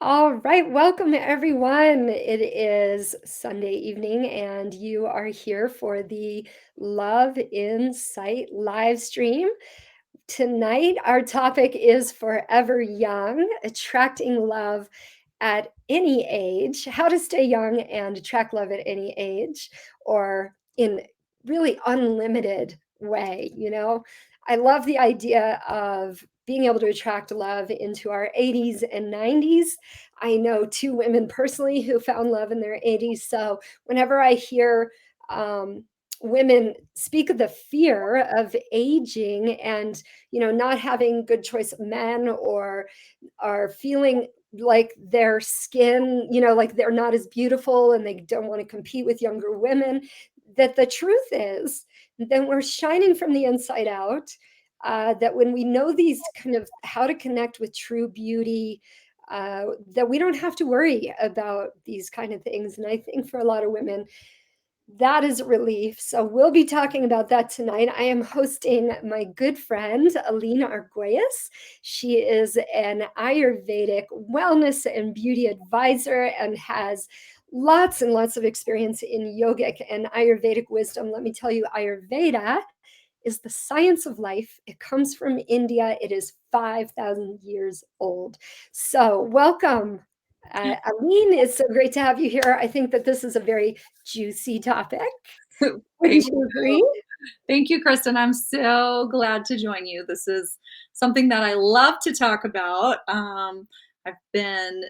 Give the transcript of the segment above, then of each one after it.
All right, welcome everyone. It is Sunday evening, and you are here for the Love in Sight live stream. Tonight, our topic is Forever Young, attracting love at any age, how to stay young and attract love at any age, or in really unlimited way. I love the idea of being able to attract love into our 80s and 90s. I know two women personally who found love in their 80s. So whenever I hear women speak of the fear of aging and not having good choice of men, or are feeling like their skin, like they're not as beautiful and they don't want to compete with younger women, that the truth is that we're shining from the inside out. That when we know these kind of how to connect with true beauty, that we don't have to worry about these kind of things. And I think for a lot of women, that is a relief. So we'll be talking about that tonight. I am hosting my good friend, Alline Arguelles. She is an Ayurvedic wellness and beauty advisor and has lots and lots of experience in yogic and Ayurvedic wisdom. Let me tell you, Ayurveda is the science of life. It comes from India. It is 5,000 years old. So welcome. Alline, it's so great to have you here. I think that this is a very juicy topic. Wouldn't Thank you agree? you. Thank you, Kristin. I'm so glad to join you. This is something that I love to talk about. I've been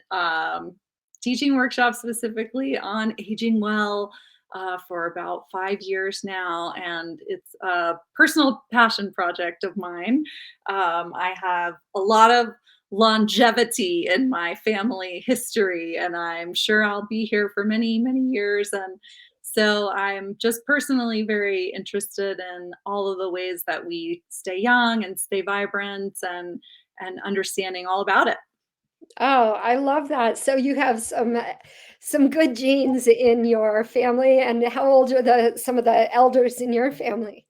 teaching workshops specifically on aging well for about 5 years now, and it's a personal passion project of mine. I have a lot of longevity in my family history, and I'm sure I'll be here for many, many years. And so I'm just personally very interested in all of the ways that we stay young and stay vibrant, and understanding all about it. Oh, I love that. So you have some good genes in your family. And how old are some of the elders in your family?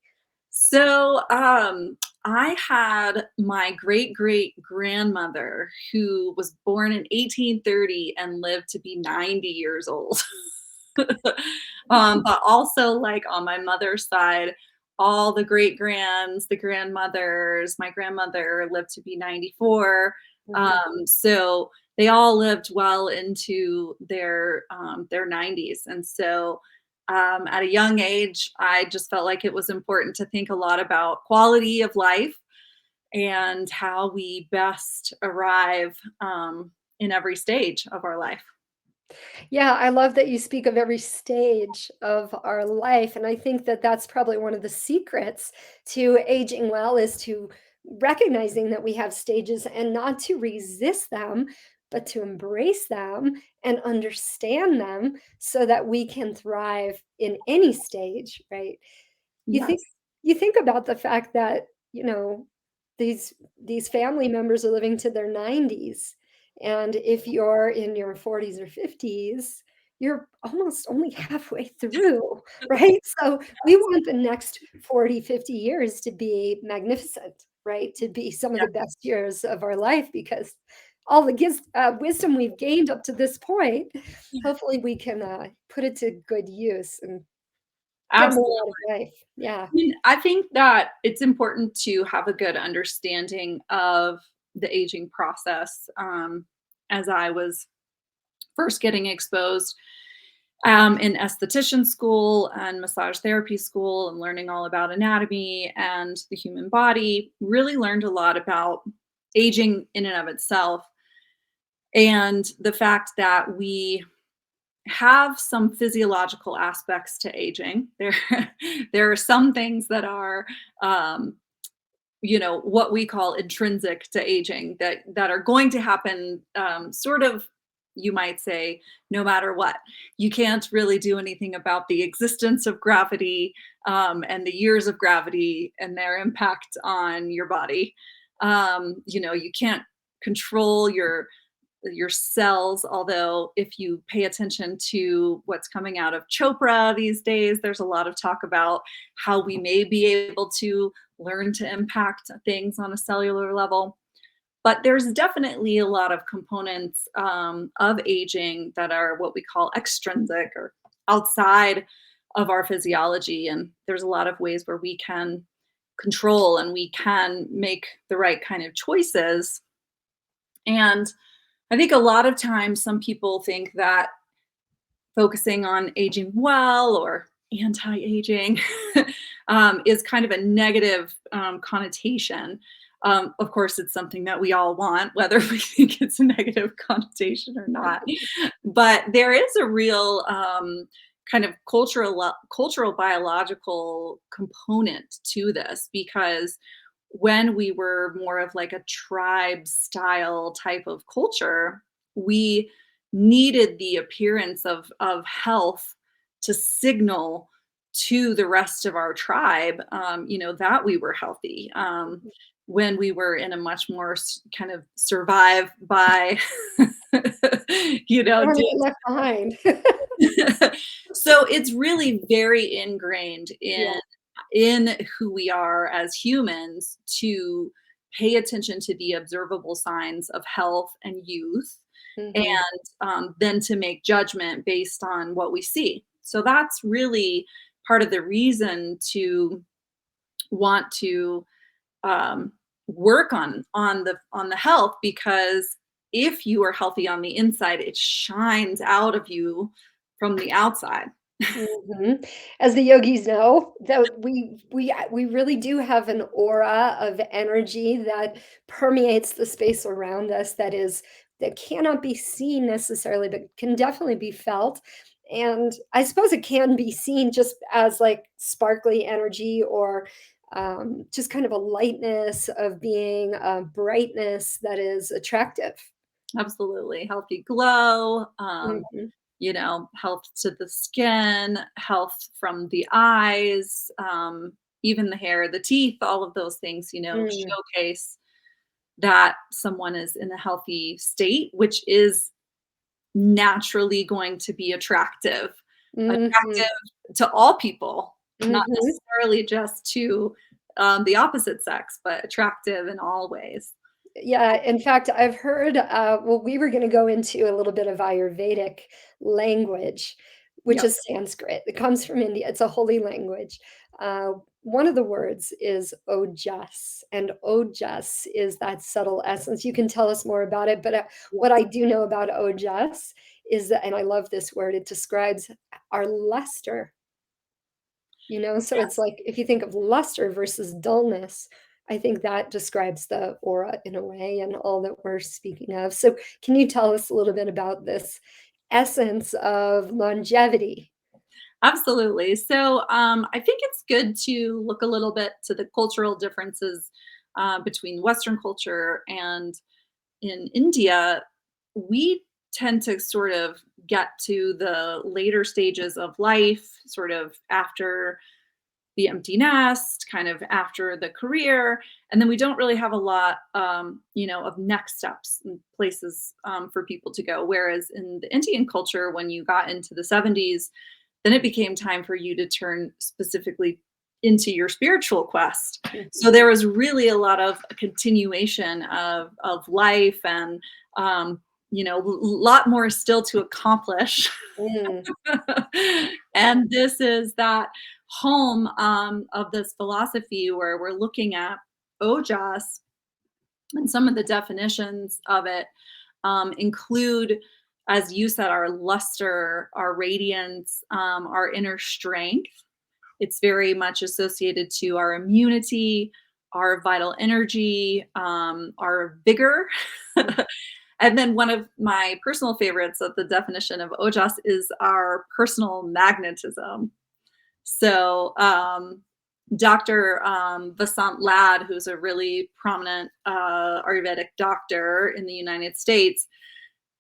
So I had my great great grandmother who was born in 1830 and lived to be 90 years old. But also, like on my mother's side, all the great grands, the grandmothers, my grandmother lived to be 94. Mhm. So they all lived well into their 90s. And so at a young age, I just felt like it was important to think a lot about quality of life and how we best arrive in every stage of our life. Yeah, I love that you speak of every stage of our life. And I think that that's probably one of the secrets to aging well is to recognizing that we have stages and not to resist them, but to embrace them and understand them so that we can thrive in any stage, right? You think Yes. you think about the fact that, you know, these these family members are living to their 90s, and if you're in your 40s or 50s, you're almost only halfway through, right? So we want the next 40, 50 years to be magnificent, right? To be some of Yeah, the best years of our life because all the wisdom we've gained up to this point, hopefully we can put it to good use and get more out of absolutely. life. Yeah. I think that it's important to have a good understanding of the aging process. As I was first getting exposed in esthetician school and massage therapy school and learning all about anatomy and the human body, really learned a lot about aging in and of itself, and the fact that we have some physiological aspects to aging. There are some things that are what we call intrinsic to aging, that are going to happen, sort of, you might say, no matter what. You can't really do anything about the existence of gravity, and the years of gravity and their impact on your body. You can't control your cells, although if you pay attention to what's coming out of Chopra these days, there's a lot of talk about how we may be able to learn to impact things on a cellular level. But there's definitely a lot of components of aging that are what we call extrinsic or outside of our physiology. And there's a lot of ways where we can control and we can make the right kind of choices. And I think a lot of times some people think that focusing on aging well or anti-aging is kind of a negative connotation. Of course, it's something that we all want, whether we think it's a negative connotation or not. But there is a real kind of cultural biological component to this because when we were more of like a tribe style type of culture, we needed the appearance of health to signal to the rest of our tribe, that we were healthy. When we were in a much more kind of survive by, I don't wanna get left behind. so it's really very ingrained Yeah. in who we are as humans to pay attention to the observable signs of health and youth, and Mhm. then to make judgment based on what we see. So that's really part of the reason to want to um, work on the health, because if you are healthy on the inside, it shines out of you from the outside. Mhm. As the yogis know, that we really do have an aura of energy that permeates the space around us that cannot be seen necessarily, but can definitely be felt. And I suppose it can be seen just as like sparkly energy or just kind of a lightness of being, a brightness that is attractive. Absolutely. Healthy glow, Mhm. health to the skin, health from the eyes, even the hair, the teeth, all of those things, Mm. showcase that someone is in a healthy state, which is naturally going to be Mhm. attractive to all people, not Mhm. necessarily just to the opposite sex, but attractive in all ways. Yeah, in fact, I've heard, well, we were gonna go into a little bit of Ayurvedic language, which Yep. is Sanskrit. It comes from India. It's a holy language. One of the words is ojas, and ojas is that subtle essence. You can tell us more about it, but what I do know about ojas is that, and I love this word, it describes our luster. So it's Yes. like if you think of luster versus dullness, I think that describes the aura in a way and all that we're speaking of. So, can you tell us a little bit about this essence of longevity? Absolutely. So I think it's good to look a little bit to the cultural differences between Western culture and in India. We tend to sort of get to the later stages of life, sort of after the empty nest, kind of after the career, and then we don't really have a lot, of next steps and places for people to go. Whereas in the Indian culture, when you got into the 70s, then it became time for you to turn specifically into your spiritual quest. So Mhm. there was really a lot of continuation of life and a lot more still to accomplish. Mm, And this is that home of this philosophy where we're looking at ojas, and some of the definitions of it include, as you said, our luster, our radiance, our inner strength. It's very much associated to our immunity, our vital energy, our vigor. mm, And then one of my personal favorites of the definition of ojas is our personal magnetism. So, Dr. Vasant Lad, who's a really prominent Ayurvedic doctor in the United States,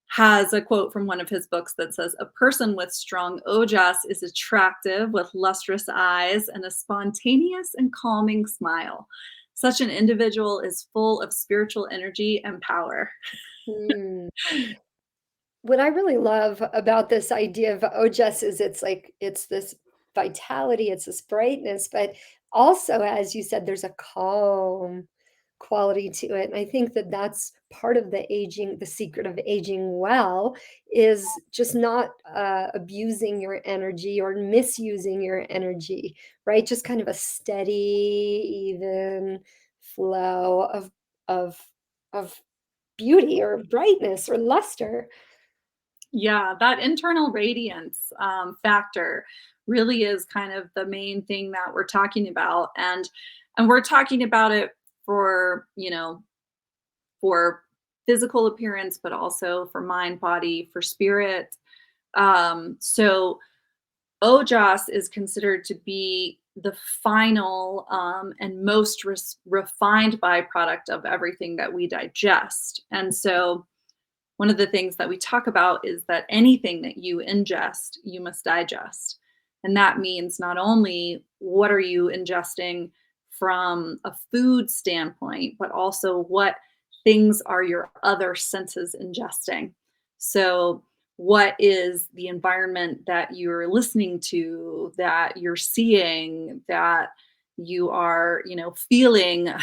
has a quote from one of his books that says, "A person with strong ojas is attractive with lustrous eyes and a spontaneous and calming smile. Such an individual is full of spiritual energy and power." mm. What I really love about this idea of ojas is it's like it's this vitality, it's this brightness, but also, as you said, there's a calm quality to it. And I think that that's part of the aging, the secret of aging well, is just not abusing your energy or misusing your energy, right? Just kind of a steady, even flow of of beauty or brightness or luster. Yeah, that internal radiance factor really is kind of the main thing that we're talking about, and we're talking about it for for physical appearance, but also for mind, body, for spirit. So Ojas is considered to be the final and most refined byproduct of everything that we digest, and so one of the things that we talk about is that anything that you ingest, you must digest. And that means not only what are you ingesting from a food standpoint, but also what things are your other senses ingesting. So, what is the environment that you're listening to, that you're seeing, that you are, feeling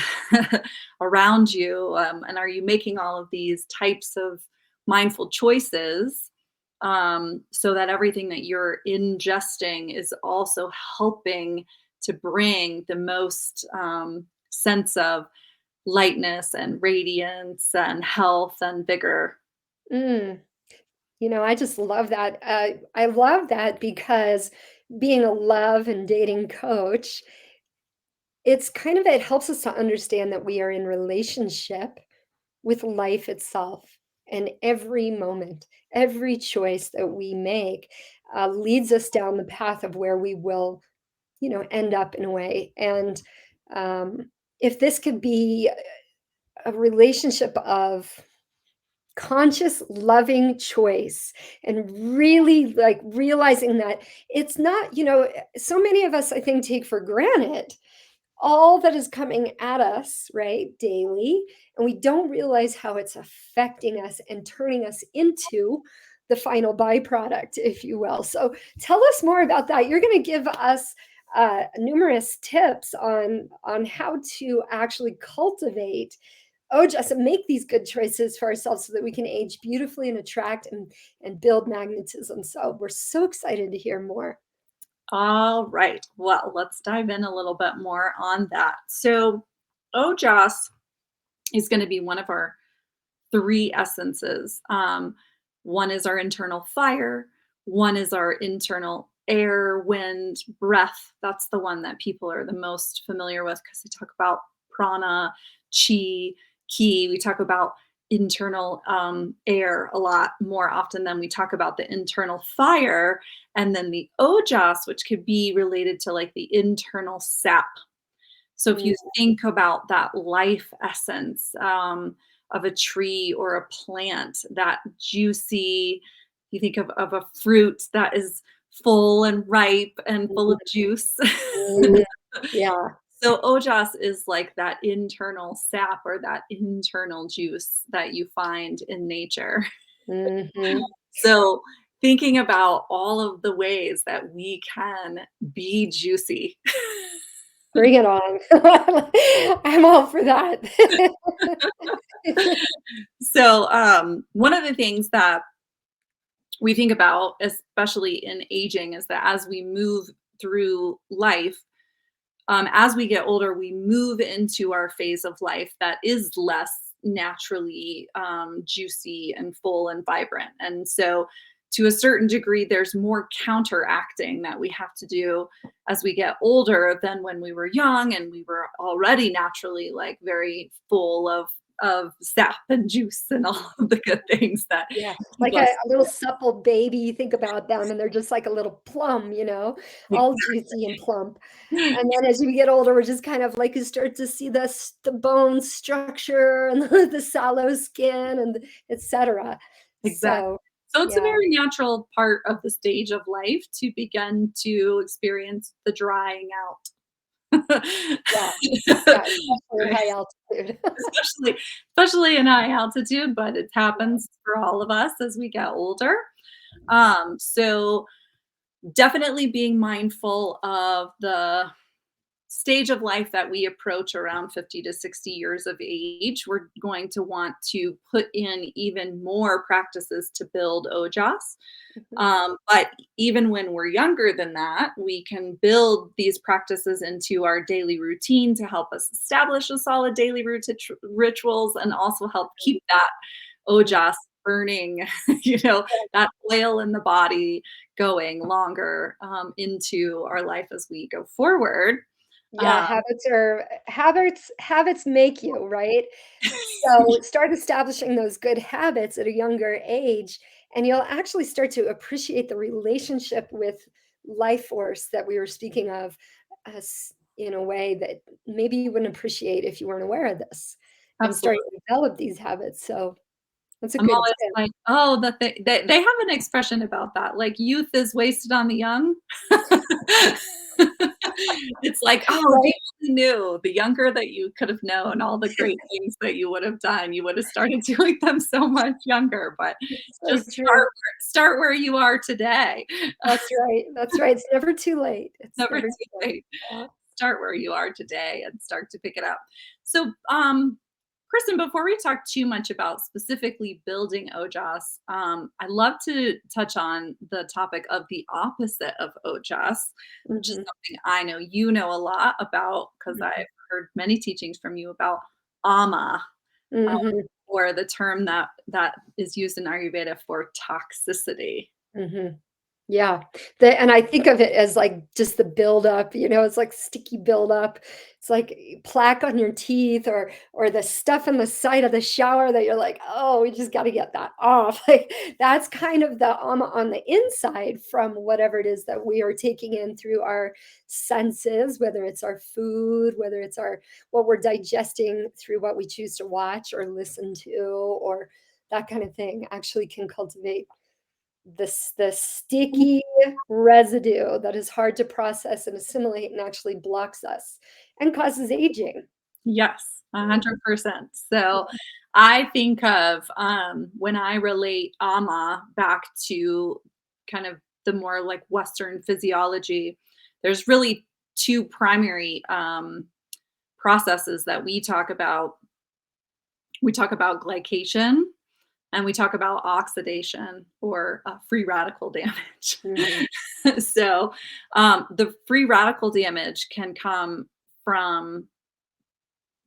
around you? And are you making all of these types of mindful choices so that everything that you're ingesting is also helping to bring the most sense of lightness and radiance and health and vigor. Mm. I just love that. I love that because being a love and dating coach, it helps us to understand that we are in relationship with life itself. And every moment, every choice that we make leads us down the path of where we will, end up in a way. And um, if this could be a relationship of conscious loving choice and really like realizing that it's not, so many of us I think take for granted all that is coming at us, right, daily, and we don't realize how it's affecting us and turning us into the final byproduct, if you will. So tell us more about that. You're going to give us numerous tips on how to actually cultivate just make these good choices for ourselves so that we can age beautifully and attract and build magnetism. So we're so excited to hear more. All right. Well, let's dive in a little bit more on that. So, Ojas is going to be one of our three essences. One is our internal fire, one is our internal air, wind, breath. That's the one that people are the most familiar with because they talk about prana, chi, ki. We talk about internal air a lot more often than we talk about the internal fire. And then the ojas, which could be related to like the internal sap. So if Mm, you think about that life essence of a tree or a plant, that juicy, you think of a fruit that is full and ripe and full of juice. mm, yeah. So ojas is like that internal sap or that internal juice that you find in nature. Mhm. So thinking about all of the ways that we can be juicy. Bring it on. I'm all for that. So, one of the things that we think about, especially in aging, is that as we move through life, as we get older, we move into our phase of life that is less naturally juicy and full and vibrant. And so, to a certain degree, there's more counteracting that we have to do as we get older than when we were young and we were already naturally like very full of sap and juice and all of the good things that Yeah, keep like us. a little supple baby, you think about them, and they're just like a little plum, all juicy and plump. And then as we get older, we're just kind of like you start to see the bone structure and the sallow skin and et cetera. Exactly. So, So it's a yeah, very natural part of the stage of life to begin to experience the drying out. yeah, yeah, especially at Right. high altitude. Especially in high altitude, but it happens for all of us as we get older. So definitely being mindful of the stage of life that we approach around 50 to 60 years of age, we're going to want to put in even more practices to build ojas. Mhm. But even when we're younger than that, we can build these practices into our daily routine to help us establish a solid daily rituals and also help keep that Mhm. ojas burning, that oil in the body going longer into our life as we go forward. Yeah, Um, habits make you, right? So start establishing those good habits at a younger age, and you'll actually start to appreciate the relationship with life force that we were speaking of as in a way that maybe you wouldn't appreciate if you weren't aware of this and start Absolutely. to develop these habits. So that's a I'm good always tip. like, "Oh, they have an expression about that, like, youth is wasted on the young." It's like, "Oh, if you Right? only knew, the younger that you could have known all the great things that you would have done, you would have started doing them so much younger," but It's just so true. start where you are today. That's right. That's right. It's never too late. It's Never never too too late. late. Yeah. Start where you are today and start to pick it up. So, Kristen, before we talk too much about specifically building ojas, I'd love to touch on the topic of the opposite of ojas, which is Mhm. something I know you know a lot about because Mhm. I've heard many teachings from you about ama, um, Mhm. or the term that is used in Ayurveda for toxicity. Mhm. Yeah. And I think of it as, like, just the buildup, it's like sticky buildup. It's like plaque on your teeth or the stuff in the side of the shower that you're like, "Oh, we just gotta get that off." Like, that's kind of the on the inside from whatever it is that we are taking in through our senses, whether it's our food, whether it's our what we're digesting through what we choose to watch or listen to, or that kind of thing actually can cultivate the sticky residue that is hard to process and assimilate and actually blocks us and causes aging. Yes, Mhm, 100%. So I think of when I relate ama back to kind of the more like Western physiology, there's really two primary processes that we talk about. We talk about glycation and we talk about oxidation or free radical damage. mhm, So the free radical damage can come from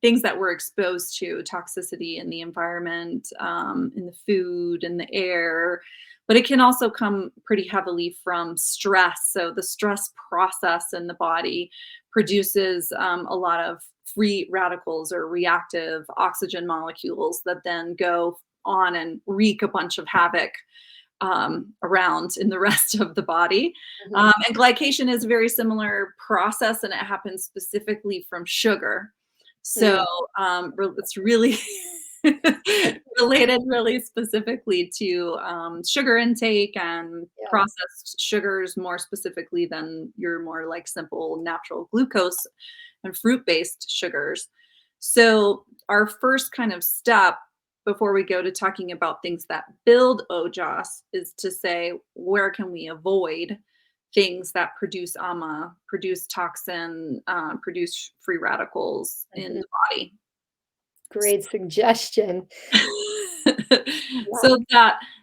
things that we're exposed to, toxicity in the environment, in the food, in the air, but it can also come pretty heavily from stress. So the stress process in the body produces a lot of free radicals or reactive oxygen molecules that then go on and wreak a bunch of havoc around in the rest of the body. mhm. And glycation is a very similar process, and it happens specifically from sugar. So Mm, it's really related, really specifically to sugar intake and yeah, processed sugars, more specifically than your more like simple natural glucose and fruit based sugars. So, our first kind of step before we go to talking about things that build ojas is to say, where can we avoid things that produce ama, produce toxin, produce free radicals in mhm. the body? Great suggestion. Yeah, So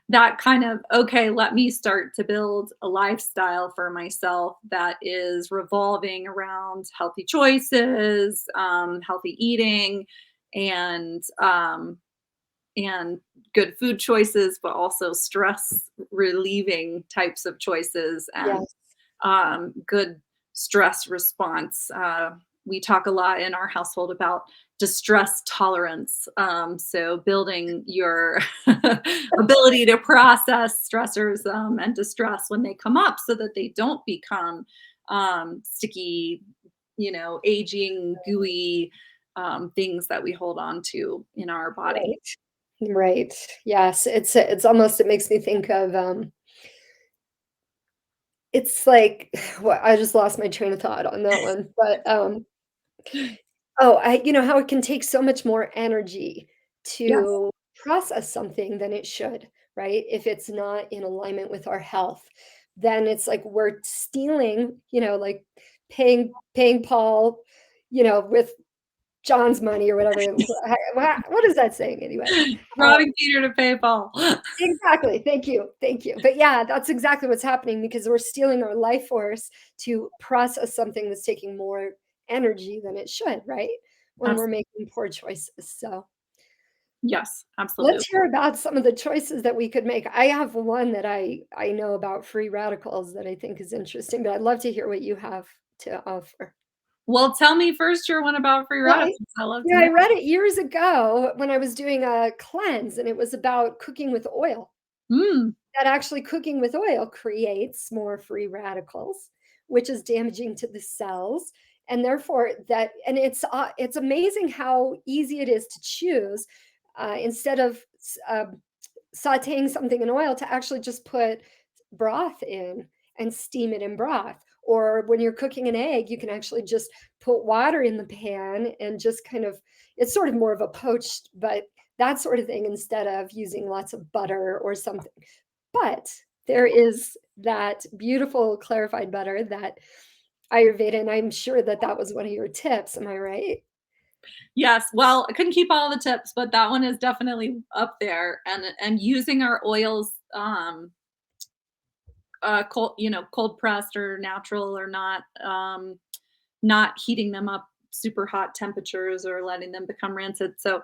that kind of, okay, let me start to build a lifestyle for myself that is revolving around healthy choices, healthy eating, and and good food choices, but also stress relieving types of choices and yes. good stress response. We talk a lot in our household about distress tolerance. So building your ability to process stressors and distress when they come up so that they don't become sticky, aging, gooey things that we hold on to in our body. Right. Right. Yes, it's almost it makes me think of, it's like well, I just lost my train of thought on that one, but, oh, how it can take so much more energy Yes. to process something than it should, right? If it's not in alignment with our health, then it's like we're stealing, like paying Paul. with John's money or whatever. What is that saying anyway? Robbing Peter to pay Paul. Exactly. Thank you. Thank you. But yeah, that's exactly what's happening because we're stealing our life force to process something that's taking more energy than it should, right? When we're Abs making poor choices. So Yes, absolutely. let's hear about some of the choices that we could make. I have one that I know about free radicals that I think is interesting, but I'd love to hear what you have to offer. Well, tell me first your one about free Well, radicals. I love to yeah, I know. read it years ago when I was doing a cleanse, and it was about cooking with oil. Mm, That actually cooking with oil creates more free radicals, which is damaging to the cells, and therefore it's amazing how easy it is to choose, instead of sautéing something in oil to actually just put broth in and steam it in broth. Or when you're cooking an egg, you can actually just put water in the pan and just kind of, it's sort of more of a poached, but that sort of thing instead of using lots of butter or something. But there is that beautiful clarified butter that Ayurveda, and I'm sure that that was one of your tips. Am I right? yes. Well, I couldn't keep all the tips, but that one is definitely up there. And using our oils, cold, cold pressed or natural or not, not heating them up super hot temperatures or letting them become rancid. So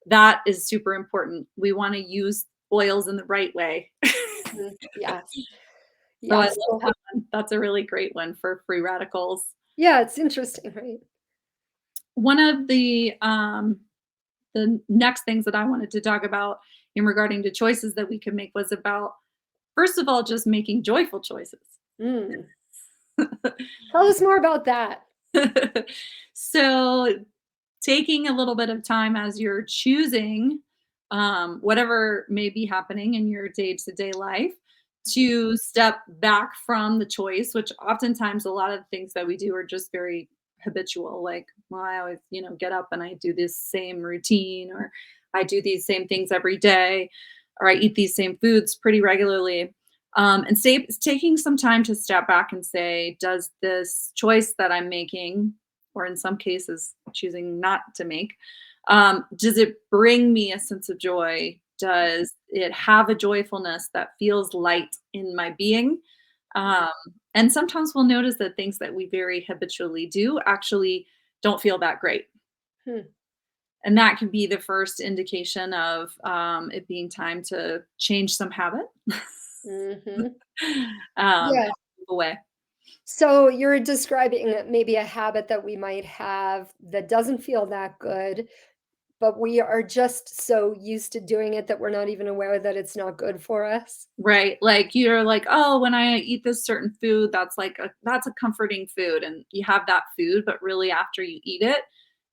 that is super important. We want to use oils in the right way. Mhm. Yes. So I Yes. love that one. That's a really great one for free radicals. Yeah, it's interesting, right? One of the next things that I wanted to talk about in regarding to choices that we could make was about, first of all, just making joyful choices. Mm. Tell us more about that. So taking a little bit of time as you're choosing whatever may be happening in your day-to-day life to step back from the choice, which oftentimes a lot of things that we do are just very habitual. Like, well, I always, get up and I do this same routine, or I do these same things every day, or I eat these same foods pretty regularly. And taking some time to step back and say, does this choice that I'm making, or in some cases choosing not to make, does it bring me a sense of joy? Does it have a joyfulness that feels light in my being? Um, and sometimes we'll notice that things that we very habitually do actually don't feel that great. Hmm. And that could be the first indication of it being time to change some habit. Mhm. um, Yeah. move away. So you're describing maybe a habit that we might have that doesn't feel that good, but we are just so used to doing it that we're not even aware that it's not good for us. Right, like, you're like, "Oh, when I eat this certain food, that's a comforting food," and you have that food, but really after you eat it,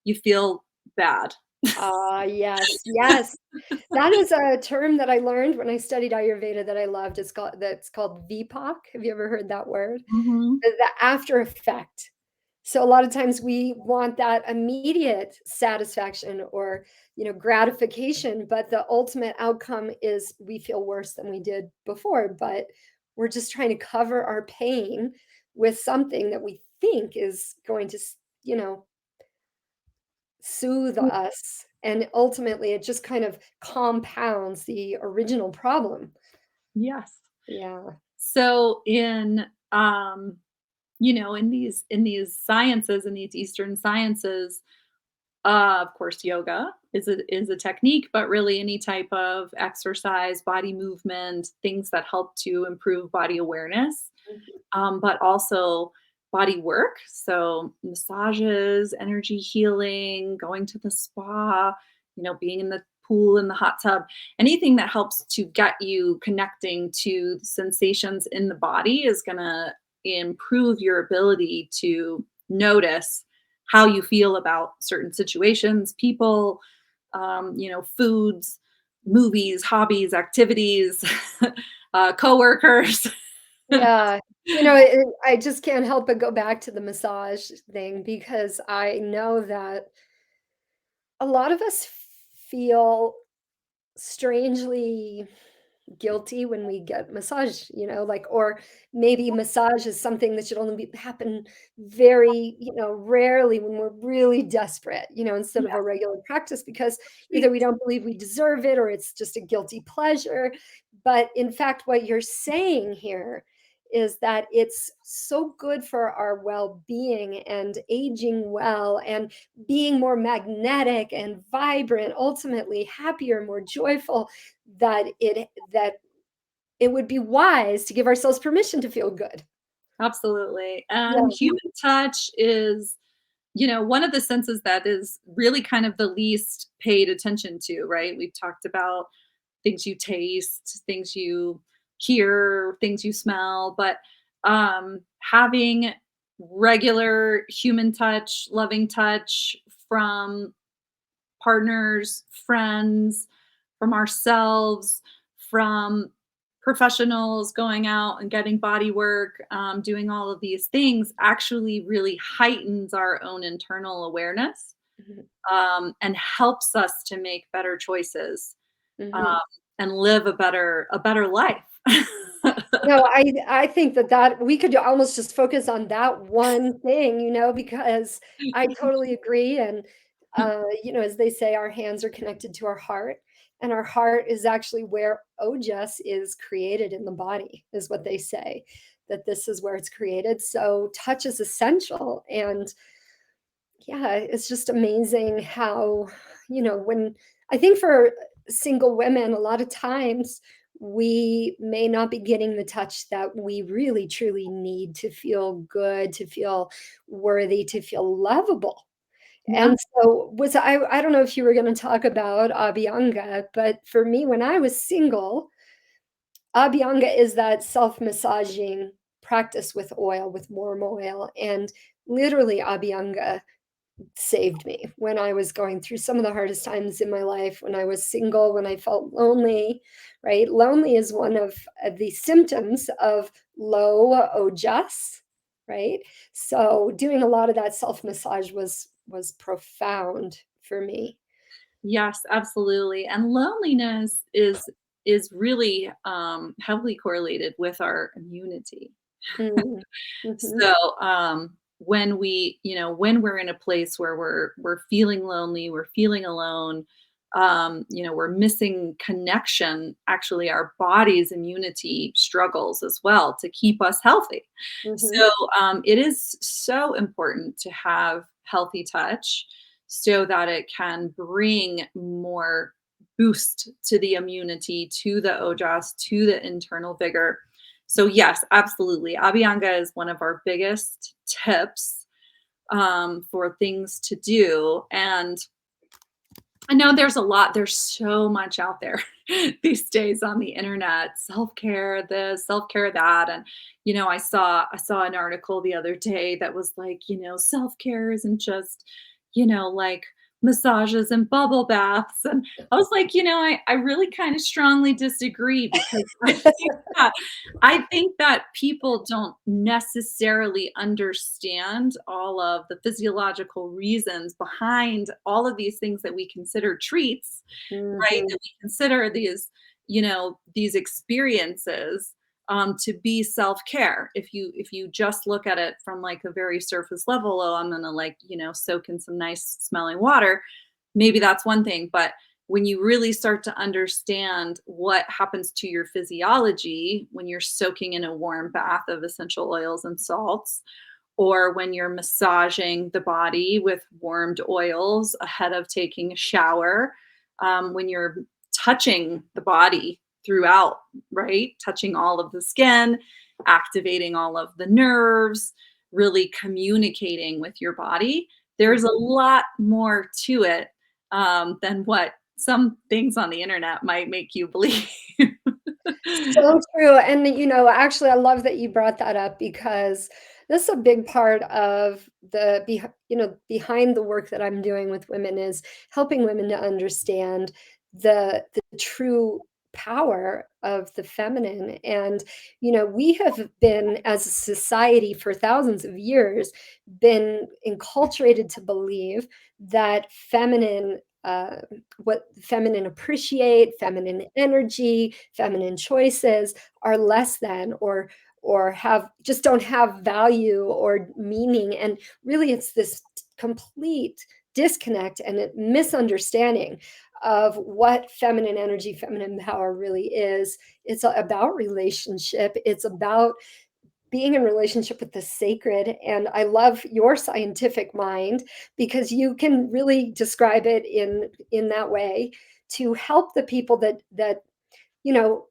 you feel bad. Ah, yes, yes. That is a term that I learned when I studied Ayurveda that I loved. That's called VPOC. Have you ever heard that word? Mhm. The after effect. So a lot of times we want that immediate satisfaction or, gratification, but the ultimate outcome is we feel worse than we did before, but we're just trying to cover our pain with something that we think is going to, soothe Y us, and ultimately it just kind of compounds the original problem. Yes. Yeah. So in these sciences, in these Eastern sciences, of course, yoga is a technique, but really any type of exercise, body movement, things that help to improve body awareness, Mhm. but also body work. So massages, energy healing, going to the spa, being in the pool, in the hot tub, anything that helps to get you connecting to the sensations in the body is going to improve your ability to notice how you feel about certain situations, people, foods, movies, hobbies, activities, coworkers. Yeah. I just can't help but go back to the massage thing because I know that a lot of us feel strangely guilty when we get massage, like, or maybe massage is something that should only happen very, rarely when we're really desperate, instead of a Yes, regular practice because either we treats. don't believe we deserve it or it's just a guilty pleasure. But in fact, what you're saying here is that it's so good for our well-being and aging well and being more magnetic and vibrant, ultimately happier, more joyful, that it would be wise to give ourselves permission to feel good. Absolutely. And Yeah. human touch is, one of the senses that is really kind of the least paid attention to, right? We've talked about things you taste, things you hear, things you smell, but having regular human touch, loving touch from partners, friends, from ourselves, from professionals going out and getting body work, doing all of these things actually really heightens our own internal awareness, Mhm. and helps us to make better choices, um, Mhm. and live a better life. No, I think that we could almost just focus on that one thing, because I totally agree, and, as they say, our hands are connected to our heart, and our heart is actually where ojas is created in the body, is what they say, that this is where it's created, so touch is essential, and yeah, it's just amazing how, when I think for single women, a lot of times we may not be getting the touch that we really truly need to feel good, to feel worthy, to feel lovable. Yeah. And so I don't know if you were going to talk about Abhyanga, but for me, when I was single, Abhyanga is that self-massaging practice with oil, with warm oil. And literally, Abhyanga saved me when I was going through some of the hardest times in my life, when I was single, when I felt lonely, right? Lonely is one of the symptoms of low ojas, right? So doing a lot of that self-massage was profound for me. Yes, absolutely. And loneliness is really heavily correlated with our immunity. Mm. Mhm. So, when we're in a place where we're feeling lonely, we're feeling alone, we're missing connection, actually our body's immunity struggles as well to keep us healthy. Mhm. So, it is so important to have healthy touch so that it can bring more boost to the immunity, to the ojas, to the internal vigor. So yes, absolutely. Abhyanga is one of our biggest tips, for things to do. And I know there's so much out there these days on the internet, self-care this, self-care that. And, I saw an article the other day that was like, self-care isn't just, like massages and bubble baths. And I was like, I really kind of strongly disagree because I think that people don't necessarily understand all of the physiological reasons behind all of these things that we consider treats, right? Mhm. That we consider these experiences, to be self-care. If you just look at it from like a very surface level, oh, I'm gonna like, soak in some nice smelling water, maybe that's one thing. But when you really start to understand what happens to your physiology when you're soaking in a warm bath of essential oils and salts, or when you're massaging the body with warmed oils ahead of taking a shower, when you're touching the body throughout, right? Touching all of the skin, activating all of the nerves, really communicating with your body. There's a lot more to it, than what some things on the internet might make you believe. So true, and, actually, I love that you brought that up because this is a big part of behind the work that I'm doing with women is helping women to understand the true power of the feminine, and, we have been, as a society for thousands of years, been enculturated to believe that feminine, uh, what feminine appreciate, feminine energy, feminine choices are less than, or have just don't have value or meaning. And really, it's this complete disconnect and a misunderstanding of what feminine energy, feminine power really is. It's about relationship. It's about being in relationship with the sacred. And I love your scientific mind because you can really describe it in that way to help the people that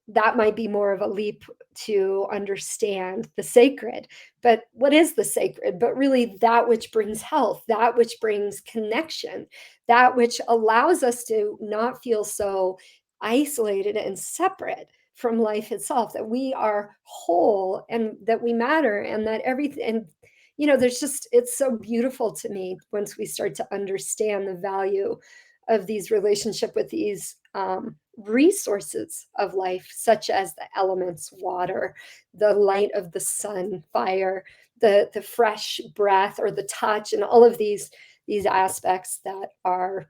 that might be more of a leap to understand the sacred. But what is the sacred? But really, that which brings health, that which brings connection, that which allows us to not feel so isolated and separate from life itself, that we are whole and that we matter, and that everything, and there's just, it's so beautiful to me once we start to understand the value of these relationship with these resources of life, such as the elements, water, the light of the sun, fire, the fresh breath or the touch, and all of these aspects that are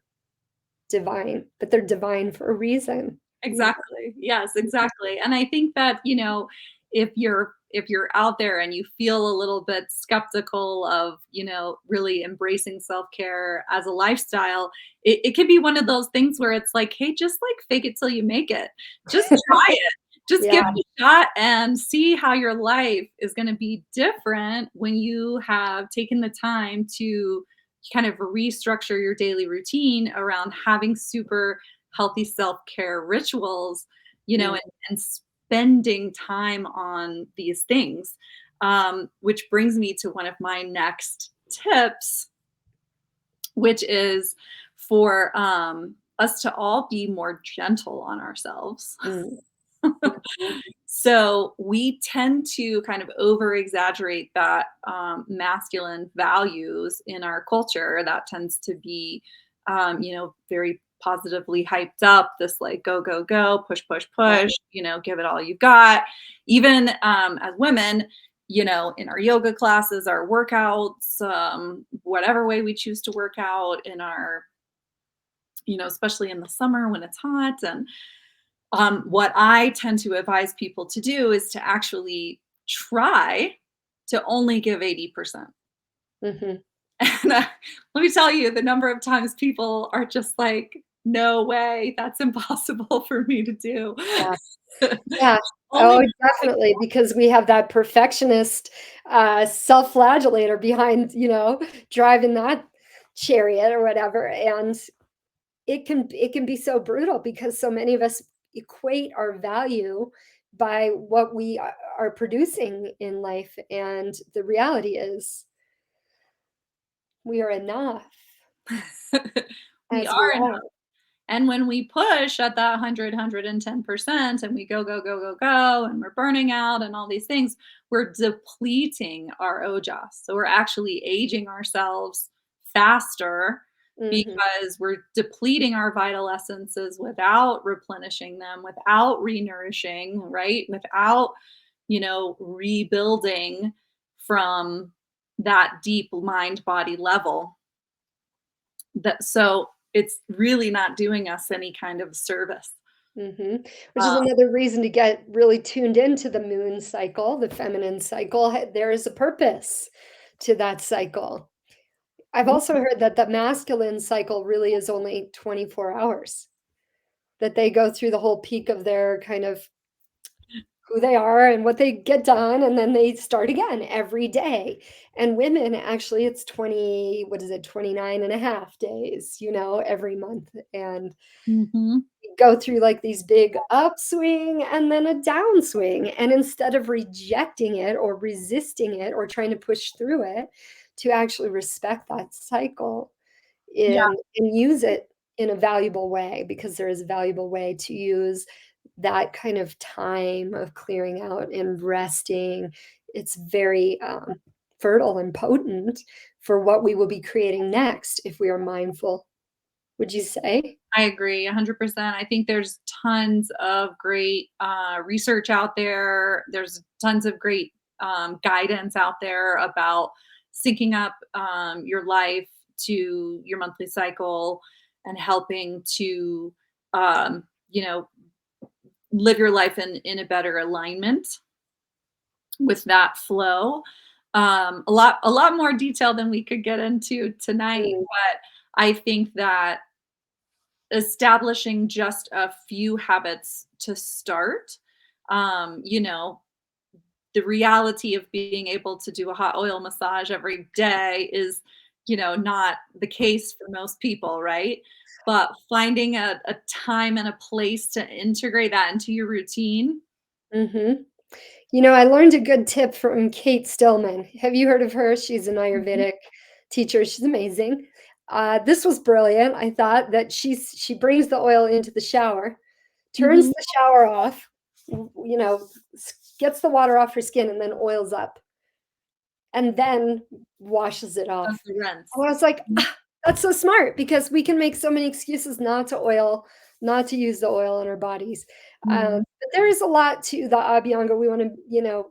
divine, but they're divine for a reason. Exactly. Yes, exactly. And I think that, if you're out there and you feel a little bit skeptical of, really embracing self-care as a lifestyle, it could be one of those things where it's like, hey, just like fake it till you make it. Just try it. Just give Yeah. it a shot and see how your life is going to be different when you have taken the time to kind of restructure your daily routine around having super healthy self-care rituals, Mm. and spending time on these things. Which brings me to one of my next tips, which is for us to all be more gentle on ourselves. Mm. Mhm. So we tend to kind of over exaggerate that masculine values in our culture. That tends to be, very positively hyped up. This like go go go, push push Yeah. push. Give it all you got. Even as women, in our yoga classes, our workouts, whatever way we choose to work out in our, especially in the summer when it's hot. And what I tend to advise people to do is to actually try to only give 80%. Mhm. And let me tell you, the number of times people are just like, no way, that's impossible for me to do. Yeah. Yeah. Only Oh, like, definitely, because we have that perfectionist, self-flagellator behind, driving that chariot or whatever, and it can be so brutal because so many of us equate our value by what we are producing in life, and the reality is we are enough we as we are. are. And when we push at that 110% and we go, go, go, go, go, and we're burning out and all these things, we're depleting our ojas. So we're actually aging ourselves faster Mhm. because we're depleting our vital essences without replenishing them, without renourishing, right? Without, rebuilding from that deep mind body level. So it's really not doing us any kind of service. Mhm. Which is Uh, another reason to get really tuned into the moon cycle, the feminine cycle. There is a purpose to that cycle. I've yeah. also heard that the masculine cycle really is only 24 hours, that they go through the whole peak of their kind of who they are and what they get done, and then they start again every day. And women, actually, it's 20, what is it, 29 and a half days, every month. And Mhm. go through like these big upswing and then a downswing. And instead of rejecting it or resisting it or trying to push through it, to actually respect that cycle Yeah, and use it in a valuable way, because there is a valuable way to use that kind of time of clearing out and resting. It's very fertile and potent for what we will be creating next if we are mindful. Would you say? I agree 100%. I think there's tons of great research out there. There's tons of great guidance out there about syncing up your life to your monthly cycle. and helping to, you know, live your life in a better alignment with that flow. A lot more detail than we could get into tonight, Mm, but I think that establishing just a few habits to start, you know, the reality of being able to do a hot oil massage every day is, not the case for most people, right? But finding a time and a place to integrate that into your routine. mhm. I learned a good tip from Kate Stillman. Have you heard of her? She's an Mhm, Ayurvedic teacher. She's amazing. This was brilliant. I thought that she brings the oil into the shower, turns mhm. the shower off, gets the water off her skin, and then oils up, and then washes it Does off. the rinse. And I was like, Mhm, that's so smart because we can make so many excuses not to oil, not to use the oil in our bodies. mhm. But there is a lot to the Abhyanga. We want to,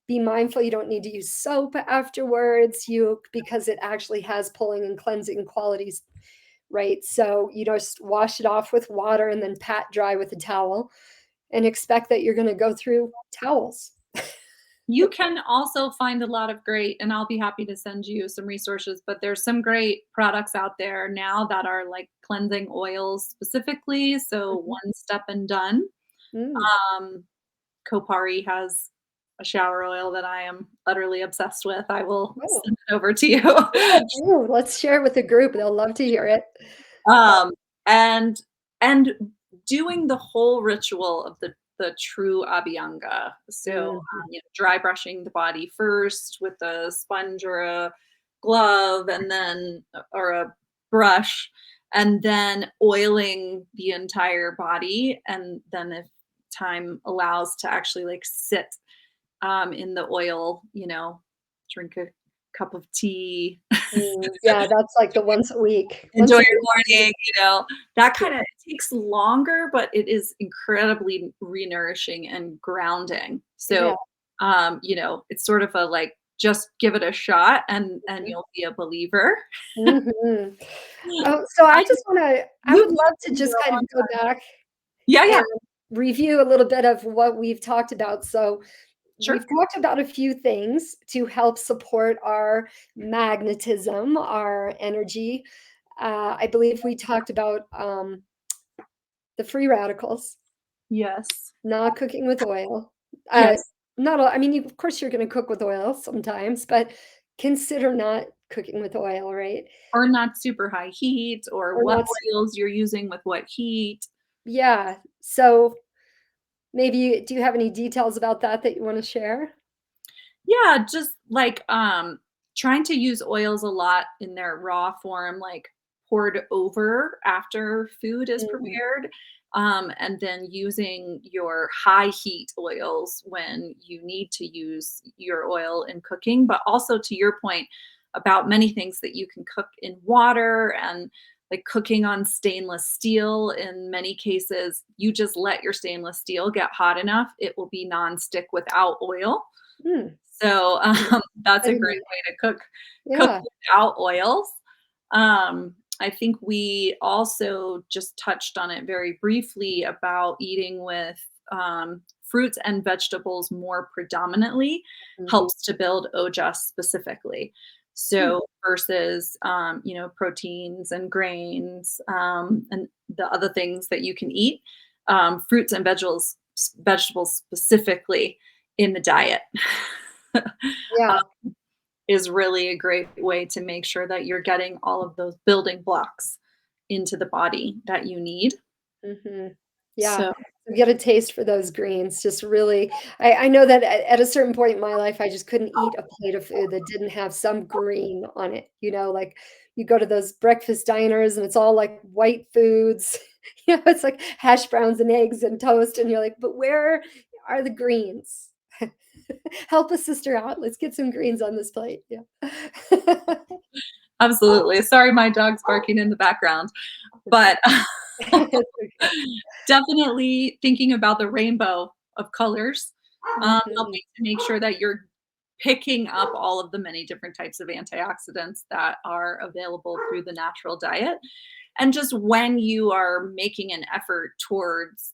be mindful. You don't need to use soap afterwards, because it actually has pulling and cleansing qualities, right? So you just wash it off with water and then pat dry with a towel and expect that you're going to go through towels. You can also find a lot of great, and I'll be happy to send you some resources, but there's some great products out there now that are like cleansing oils specifically. So Mhm. one step and done. Mm. Um, Kopari has a shower oil that I am utterly obsessed with. I will Oh, send it over to you. yeah, do. Let's share it with the group. They'll love to hear it. Um, and and doing the whole ritual of the true abhyanga. So, Mhm. dry brushing the body first with a sponge or a glove, and then or a brush, and then oiling the entire body, and then if time allows to actually like sit in the oil, drink a cup of tea. Yeah, that's like the once a week. Enjoy Once a your week. morning, that Yeah, kinda takes longer, but it is incredibly re-nourishing and grounding. yeah. So, it's sort of a, like, just give it a shot and you'll be a believer. Mhm. Oh, so I I You've would been love to doing it just a kind long of go time. back Yeah, and yeah, review a little bit of what we've talked about. So, sure. we've talked about a few things to help support our magnetism, our energy. I believe we talked about, the free radicals, Yes. not cooking with oil. Uh, Yes. not a I mean, of course, you're gonna cook with oil sometimes, but consider not cooking with oil, right? Or not super high heat, or Or what not s oils you're using with what heat. Yeah, so maybe do you have any details about that that you wanna share? Yeah, just like trying to use oils a lot in their raw form, like poured over after food is Mhm, prepared. And then using your high heat oils when you need to use your oil in cooking, but also to your point about many things that you can cook in water, and like cooking on stainless steel. In many cases, you just let your stainless steel get hot enough, it will be nonstick without oil. mm, So, mm, that's I a didn't great know way to cook Yeah, without oils. I think we also just touched on it very briefly about eating with, fruits and vegetables more predominantly mhm, helps to build ojas specifically. mm, So versus, proteins and grains, and the other things that you can eat, fruits and vegetables specifically in the diet. yeah, Is really a great way to make sure that you're getting all of those building blocks into the body that you need. mhm, yeah, So get a taste for those greens, just really I know that at a certain point in my life, I just couldn't eat a plate of food that didn't have some green on it, like, you go to those breakfast diners and it's all, like, white foods, it's like hash browns and eggs and toast, and you're like, "But where are the greens? Help a sister out, let's get some greens on this plate." Yeah. absolutely. Sorry, my dog's barking in the background, It's but it's okay. definitely thinking about the rainbow of colors, Mhm, helping to make sure that you're picking up all of the many different types of antioxidants that are available through the natural diet. And just when you are making an effort towards,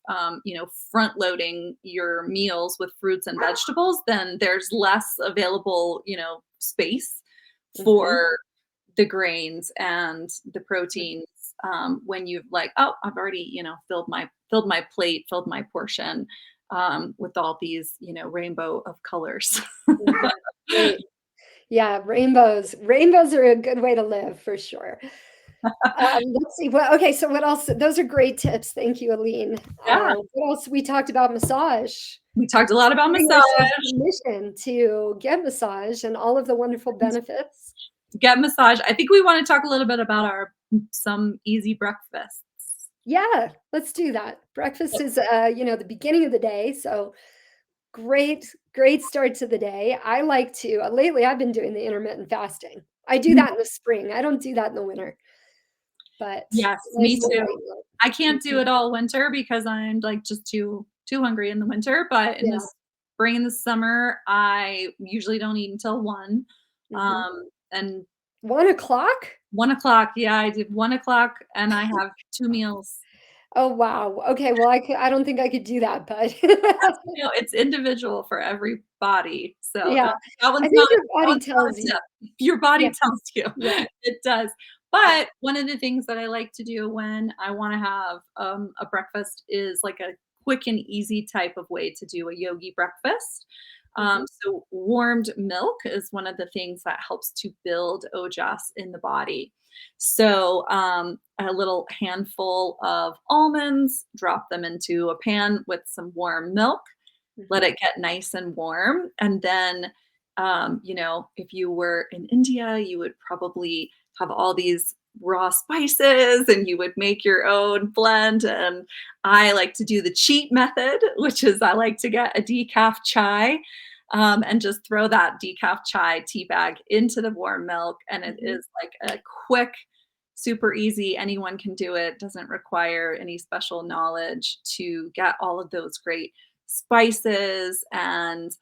front loading your meals with fruits and vegetables, then there's less available, space Mhm. for the grains and the proteins, when you've like, oh, I've already, filled my plate, filled my portion, with all these, rainbow of colors. Mhm. Right. Yeah, rainbows. Rainbows are a good way to live for sure. Let's see. Well, okay. So what else? Those are great tips. Thank you, Aline. Yeah, What else? We talked about massage. we talked a lot about Giving massage. ourselves permission to get massage and all of the wonderful benefits. Get massage. I think we want to talk a little bit about our some easy breakfasts. Yeah, let's do that. Breakfast is, the beginning of the day. So great start to the day. I like to, lately I've been doing the intermittent fasting. I do Mhm. that in the spring. I don't do that in the winter, but Yes, me nice and too. light. I can't do Mhm. it all winter because I'm like just too hungry in the winter, but in the Yeah. spring and the summer, I usually don't eat until 1. Mhm. And 1 o'clock? 1 o'clock, yeah, I do 1 o'clock and I have 2 meals. Oh, wow. Okay, well, I don't think I could do that, but It's individual for every body. So yeah. that I one's not think your that body one's not tells a you. tip. Your body Yeah, tells you. yeah, It does. yeah. But one of the things that I like to do when I wanna have, a breakfast is like a quick and easy type of way to do a yogi breakfast. Mhm, So warmed milk is one of the things that helps to build ojas in the body. So, a little handful of almonds, drop them into a pan with some warm milk, let mhm, it get nice and warm, and then, if you were in India, you would probably have all these raw spices and you would make your own blend, and I like to do the cheat method, which is I like to get a decaf chai, and just throw that decaf chai tea bag into the warm milk, and it mhm. is like a quick, super easy, anyone can do it, doesn't require any special knowledge to get all of those great spices and,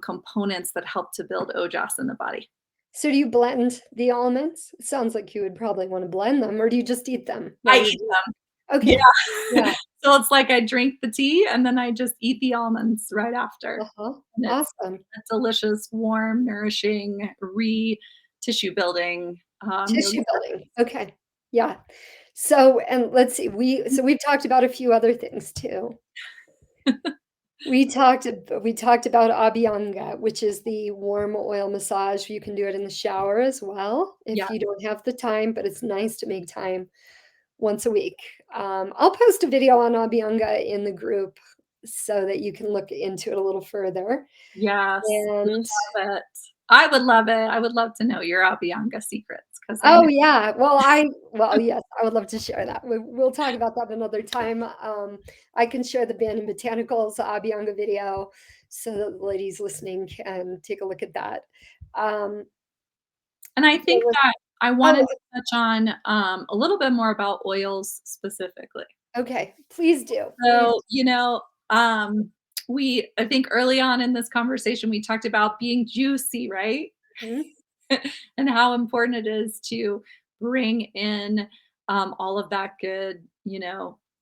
components that help to build ojas in the body. So do you blend the almonds? It sounds like you would probably wanna blend them, or do you just eat them while I you eat do them. it? Okay. Yeah. Yeah. So it's like I drink the tea and then I just eat the almonds right after. Uh-huh. And it's Awesome. a delicious, warm, nourishing, tissue building, yoga Tissue breakfast. building. Okay. Yeah. So, and let's see, we've talked about a few other things too. We talked about ABHYANGA, which is the warm oil massage. You can do it in the shower as well if Yeah. you don't have the time, but it's nice to make time once a week. I'll post a video on ABHYANGA in the group so that you can look into it a little further. Yes. We And would love it. I would love it. I would love to know your Abhyanga secrets because I know. oh, yeah. Well, yes, I would love to share that. We'll talk about that another time. I can share the Banyan Botanicals Abhyanga video so that the ladies listening can take a look at that. Um, And I there think was that I wanted oh, to touch on, a little bit more about oils specifically. okay. Please do. Please. So, I think early on in this conversation, we talked about being juicy, right? Mhm. And how important it is to bring in, all of that good,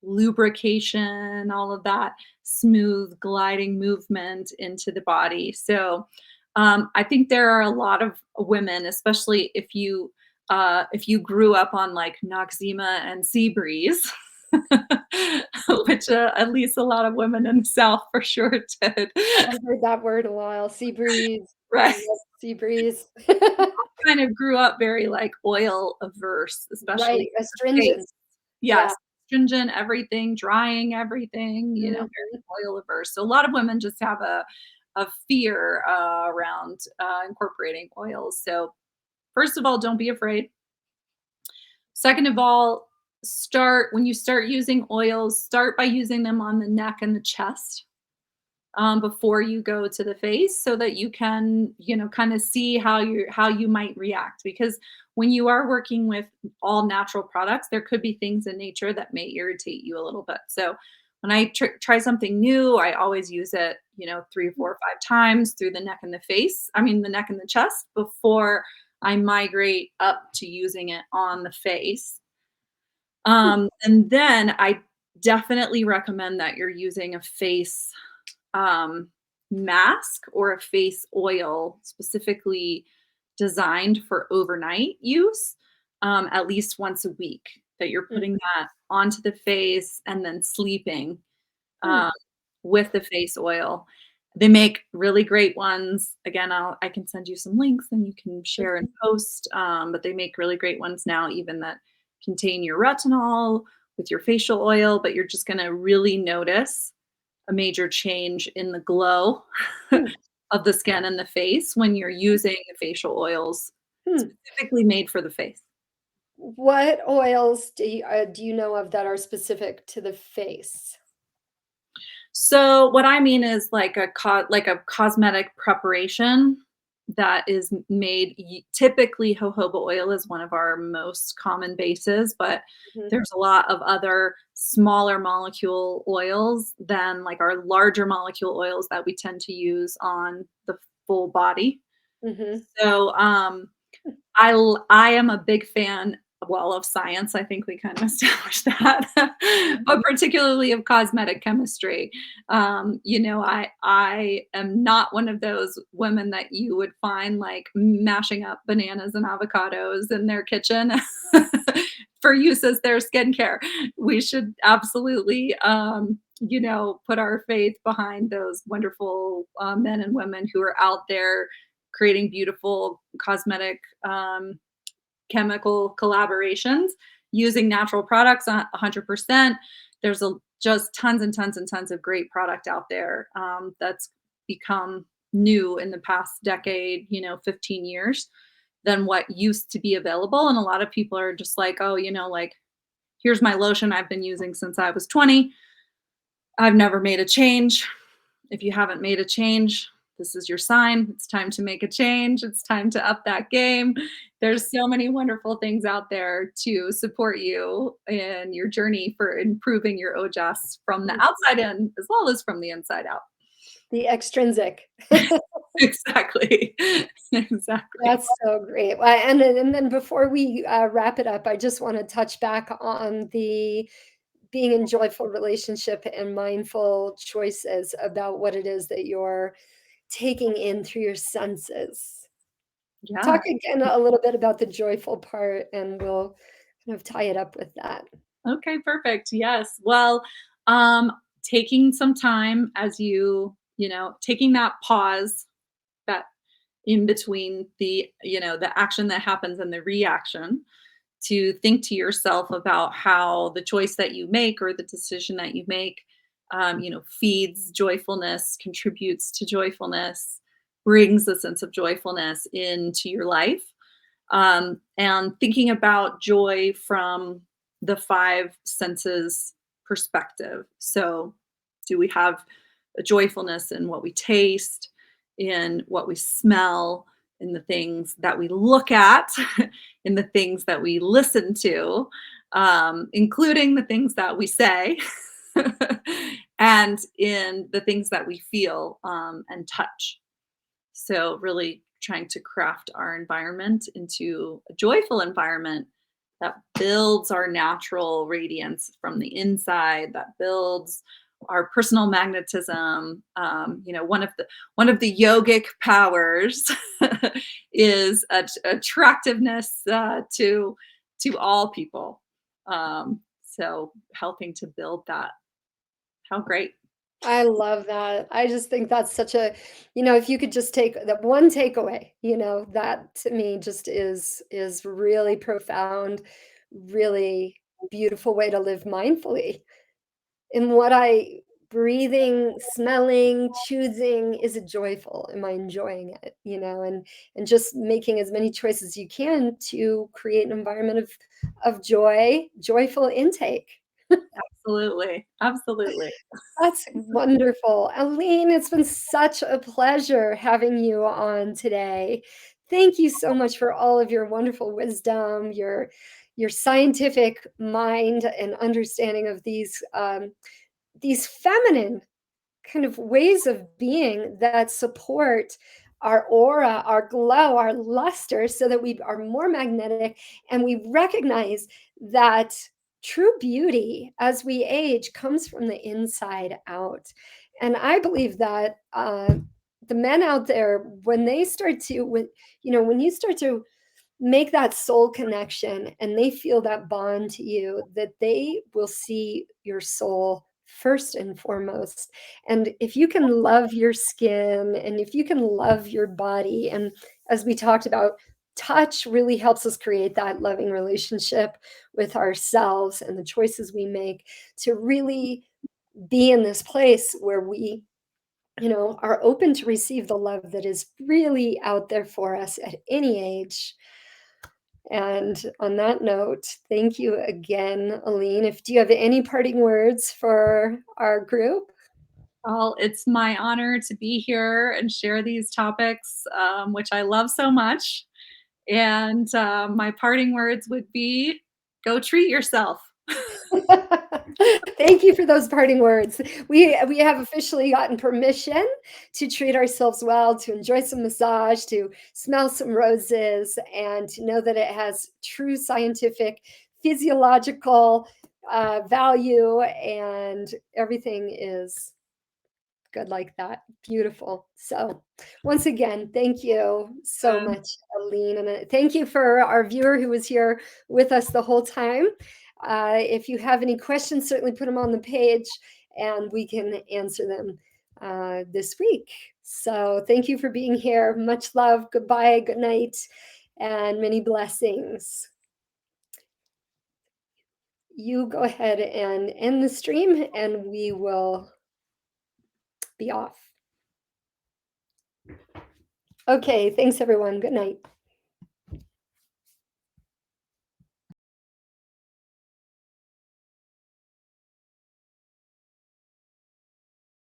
lubrication, all of that smooth gliding movement into the body. So, I think there are a lot of women, especially if you grew up on like Noxzema and Sea Breeze, which at least a lot of women in the South for sure did. I've heard that word a while. Sea breeze. I Right. love sea breeze. Kind of grew up very like oil averse, especially Right. for the Astringent. face. Yeah. Yes, stringent everything, drying everything, Mhm. very oil averse. So a lot of women just have a fear around incorporating oils. So first of all, don't be afraid. Second of all, start when you start using oils, start by using them on the neck and the chest, before you go to the face so that you can kind of see how you might react, because when you are working with all natural products there could be things in nature that may irritate you a little bit. So when I try something new I always use it 3 or 4 or 5 times through the neck and the face, I mean the neck and the chest, before I migrate up to using it on the face. And then I definitely recommend that you're using a face um, mask or a face oil specifically designed for overnight use, at least once a week, that you're Mm, putting that onto the face and then sleeping mm, um, with the face oil. They make really great ones. Again, I can send you some links and you can share and mhm, post. But they make really great ones now, even that contain your retinol with your facial oil. But you're just going to really notice a major change in the glow mm, of the skin and the face when you're using the facial oils mm. specifically made for the face. What oils do you know of that are specific to the face? So what I mean is like like a cosmetic preparation that is made typically jojoba oil is one of our most common bases, but Mhm, there's a lot of other smaller molecule oils than like our larger molecule oils that we tend to use on the full body. mhm, So I am a big fan, well, of science. I think we kind of established that, but mhm. particularly of cosmetic chemistry. I am not one of those women that you would find like mashing up bananas and avocados in their kitchen for use as their skincare. We should absolutely, put our faith behind those wonderful men and women who are out there creating beautiful cosmetic chemical collaborations using natural products 100%. There's just tons and tons and tons of great product out there that's become new in the past decade, 15 years than what used to be available. And a lot of people are just like, oh, like, here's my lotion I've been using since I was 20. I've never made a change. If you haven't made a change, this is your sign. It's time to make a change. It's time to up that game. There's so many wonderful things out there to support you in your journey for improving your OJAS from the Mm. outside in as well as from the inside out. The extrinsic. Exactly. Exactly. That's so great. Well, and then before we, wrap it up, I just wanna touch back on the being in joyful relationship and mindful choices about what it is that you're taking in through your senses. Yeah. Talk again a little bit about the joyful part, and we'll kind of tie it up with that. Okay, perfect. Yes. Well, um, taking some time as taking that pause, that in between the action that happens and the reaction, to think to yourself about how the choice that you make or the decision that you make feeds joyfulness, contributes to joyfulness, brings a sense of joyfulness into your life, and thinking about joy from the five senses perspective. So do we have a joyfulness in what we taste, in what we smell, in the things that we look at, in the things that we listen to, including the things that we say, and in the things that we feel and touch. So, really trying to craft our environment into a joyful environment that builds our natural radiance from the inside, that builds our personal magnetism. One of the yogic powers is attractiveness to all people. So helping to build that. How great! I love that. I just think that's such a if you could just take that one takeaway, that to me just is really profound, really beautiful way to live mindfully. In what I breathing, smelling, choosing, is it joyful? Am I enjoying it? And just making as many choices you can to create an environment of joy, joyful intake. Absolutely, absolutely. That's wonderful. Aline, it's been such a pleasure having you on today. Thank you so much for all of your wonderful wisdom, your scientific mind and understanding of these feminine kind of ways of being that support our aura, our glow, our luster, so that we are more magnetic and we recognize that true beauty as we age comes from the inside out. And I believe that the men out there, when they start to, when you start to make that soul connection and they feel that bond to you, that they will see your soul first and foremost. And if you can love your skin and if you can love your body, and as we talked about, touch really helps us create that loving relationship with ourselves and the choices we make to really be in this place where we are open to receive the love that is really out there for us at any age. And on that note, thank you again, Alline. If do you have any parting words for our group? Well, it's my honor to be here and share these topics, which I love so much. And my parting words would be go treat yourself. Thank you for those parting words. We have officially gotten permission to treat ourselves well, to enjoy some massage, to smell some roses, and to know that it has true scientific, physiological value, and everything is good like that. Beautiful. So, once again, thank you so much, Alline. And thank you for our viewer who was here with us the whole time. If you have any questions, certainly put them on the page and we can answer them this week. So, thank you for being here. Much love. Goodbye. Good night. And many blessings. You go ahead and end the stream, and we will be off. Okay, thanks everyone. Good night.